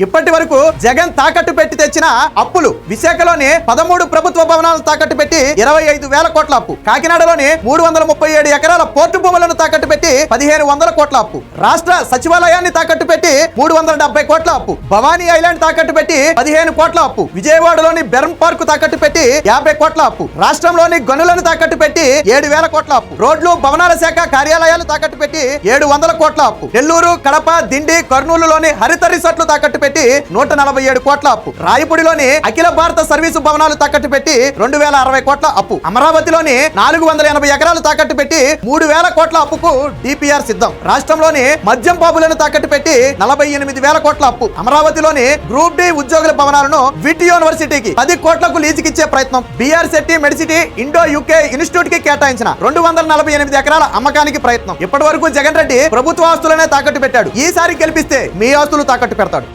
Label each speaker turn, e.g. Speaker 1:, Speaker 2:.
Speaker 1: ఇప్పటి వరకు జగన్ తాకట్టు పెట్టి తెచ్చిన అప్పులు విశాఖలోని 13 ప్రభుత్వ భవనాలను తాకట్టు పెట్టి 25,000 కోట్ల అప్పు, కాకినాడలోని 337 ఎకరాల పోర్టు భూములను తాకట్టు పెట్టి 1,500 కోట్ల అప్పు, రాష్ట్ర సచివాలయాన్ని తాకట్టు పెట్టి 370 కోట్ల అప్పు, భవానీ ఐలాండ్ తాకట్టు పెట్టి 15 కోట్ల అప్పు, విజయవాడలోని బెర్న్ పార్క్ తాకట్టు పెట్టి 50 కోట్ల అప్పు, రాష్ట్రంలోని గనులను తాకట్టు పెట్టి 7,000 కోట్ల అప్పు, రోడ్లు భవనాల శాఖ కార్యాలయాలు తాకట్టు పెట్టి 700 కోట్ల అప్పు, నెల్లూరు కడప దిండి కర్నూలులోని హరిత రిసార్ట్లు తాకట్టు పెట్టి 147 కోట్ల అప్పు, రాయపూడిలోని అఖిల భారత సర్వీసు భవనాలు తాకట్టు పెట్టి 2,060 కోట్ల అప్పు, అమరావతిలోని 480 ఎకరాలు తాకట్టు పెట్టి 3,000 కోట్ల అప్పుకు డిపిఆర్ సిద్ధం, రాష్ట్రంలోని మద్యం బాబులను తాకట్టు పెట్టి 48,000 కోట్ల అప్పు, అమరావతిలోని గ్రూప్ డి ఉద్యోగుల భవనాలను విట్ యూనివర్సిటీకి 10 కోట్లకు లీజుకిచ్చే ప్రయత్నం, BR Shetty Medicity Indo UK institute కి కేటాయించిన 248 ఎకరాల అమ్మకానికి ప్రయత్నం. ఇప్పటి వరకు జగన్ రెడ్డి ప్రభుత్వ ఆస్తులనే తాకట్టు పెట్టాడు. ఈసారి గెలిపిస్తే మీ ఆస్తులు తాకట్టు పెడతాడు.